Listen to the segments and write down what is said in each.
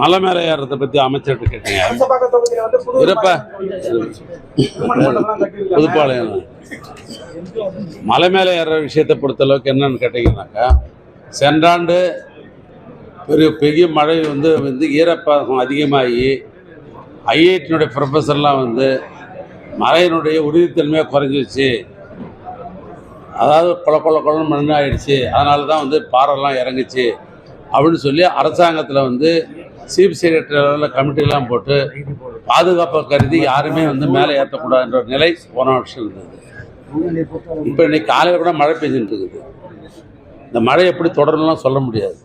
மலை மேலே ஏறதை பற்றி அமைச்சர்கிட்ட கேட்டீங்க. இருப்பா புதுப்பாளையம் மலை மேலே ஏற விஷயத்தை பொறுத்தளவுக்கு என்னன்னு கேட்டீங்கன்னாக்கா, சென்றாண்டு பெரிய மழை வந்து ஈரப்பதம் அதிகமாகி ஐஐடியினுடைய ப்ரொஃபஸர்லாம் வந்து மழையினுடைய உறுதித்தன்மையாக குறைஞ்சிச்சு, அதாவது கொல மண் ஆயிடுச்சு, அதனால தான் வந்து பாறைலாம் இறங்குச்சு அப்படின்னு சொல்லி அரசாங்கத்தில் வந்து சீஃப் செக்ரட்டரி லெவலில் கமிட்டிலாம் போட்டு பாதுகாப்பை கருதி யாருமே வந்து மேலே ஏற்றக்கூடாதுன்ற ஒரு நிலை போன வருஷம் இருந்தது. இப்போ இன்னைக்கு காலையில் கூட மழை பெஞ்சுட்டு இருக்குது. இந்த மழை எப்படி தொடரணும்லாம் சொல்ல முடியாது.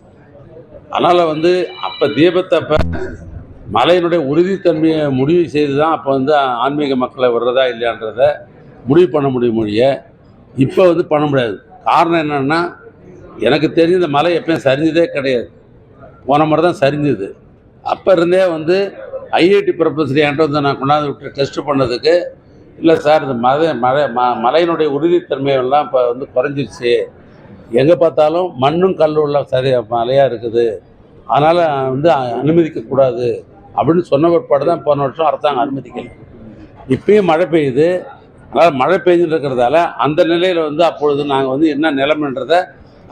அதனால் வந்து அப்போ தீபத்தப்போ மலையினுடைய உறுதித்தன்மையை முடிவு செய்து தான் அப்போ வந்து ஆன்மீக மக்களை விடுறதா இல்லையான்றதை முடிவு பண்ண முடியும் மொழிய இப்போ வந்து பண்ண முடியாது. காரணம் என்னென்னா, எனக்கு தெரிஞ்ச இந்த மலை எப்பயும் சரிஞ்சதே கிடையாது. போன முறை தான் சரிஞ்சுது. அப்போ இருந்தே வந்து ஐஐடி ப்ரொஃபஸர் என்கிட்ட வந்து நான் கொண்டாந்து விட்டு டெஸ்ட் பண்ணதுக்கு, இல்லை சார் இந்த மலையினுடைய உறுதித்தன்மையெல்லாம் இப்போ வந்து குறைஞ்சிருச்சு, எங்கே பார்த்தாலும் மண்ணும் கல்லும் உள்ள மலையாக இருக்குது, அதனால் வந்து அனுமதிக்கக்கூடாது அப்படின்னு சொன்ன பிற்பாடு தான் போன வருஷம் அரசாங்கம் அனுமதிக்கலை. இப்பயும் மழை பெய்யுது. அதனால் மழை பெய்ஞ்சுட்டு இருக்கிறதால அந்த நிலையில் வந்து அப்பொழுது நாங்கள் வந்து என்ன நிலைமைன்றதை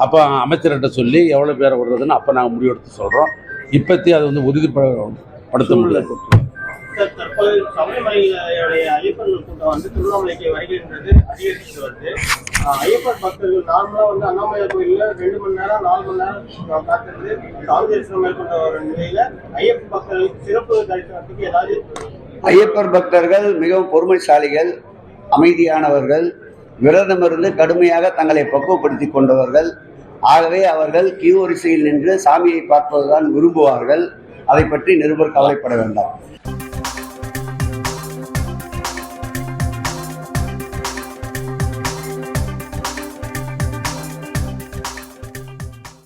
அப்போ அமைச்சர்கிட்ட சொல்லி எவ்வளோ பேரை விடுறதுன்னு அப்போ நாங்கள் முடிவெடுத்து சொல்கிறோம். இப்போத்தி அதை வந்து உறுதிப்படுத்த முடியாது. தற்போது சபரிமலையுடைய ஐயப்பன் கூட்டம் வந்து திருவண்ணாமலைக்கு வருகின்றது அதிகரித்து வருது. ஐயப்பன் பக்தர்கள் நார்மலாக வந்து அண்ணாமலை கோயிலில் 2 மணி நேரம் 4 மணி நேரம் காத்திருந்து சாமி தரிசனம் மேற்கொண்ட ஒரு நிலையில் ஐயப்பன் பக்தர்களுக்கு சிறப்பு தரிசனத்துக்கு ஏதாவது? ஐயப்பர் பக்தர்கள் மிகவும் பொறுமைசாலிகள், அமைதியானவர்கள், விரதமிருந்து கடுமையாக தங்களை பக்குவப்படுத்தி கொண்டவர்கள். ஆகவே அவர்கள் கியூ வரிசையில் நின்று சாமியை பார்ப்பதுதான் விரும்புவார்கள். அதை பற்றி நிருபர் கவலைப்பட வேண்டாம்.